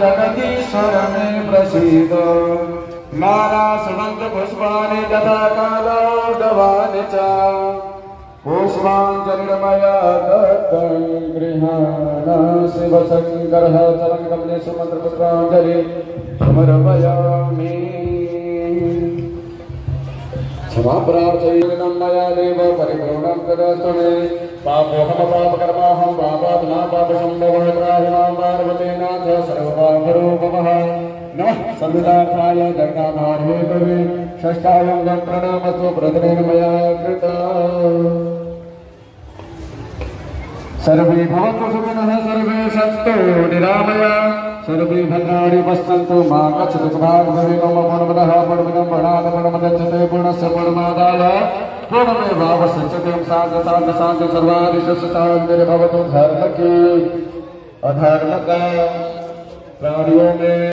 जगदीश्वर में प्रसीद नारा सुमंत पुष्पाणि तथा कालाडवानि च पुष्पाञ्जलिर्मया दत्तं गृहाण शिवशङ्करः चलं कमलेषु मन्त्रपुष्पाञ्जलि समर्पयामि। क्षमाप्रार्थयेन मया देव परिपूर्णं तदस्तु मे पापोऽहं पापकर्माहं पापात् न पापसम्भवः त्राहि मां पार्वतीनाथ सर्वपापरूपमः नमः संविदार्थाय जगन्नाथाय षष्ठायं प्रणमस्तु प्रथमेन मया कृता। सर्वे भवन्तु सुखिनः सर्वे सन्तु निरामया सर्वे भद्राणि पश्यन्तु मा कश्चित् दुःखभाग् भवेत्। मम पूर्णमदः पूर्णमिदं पूर्णात् पूर्णमुदच्यते पूर्णस्य पूर्णमादाय पूर्णमेवावशिष्यते। शान्ति सर्वादिशु शान्तिर्भवतु। धर्म की अधर्म का प्राणियों में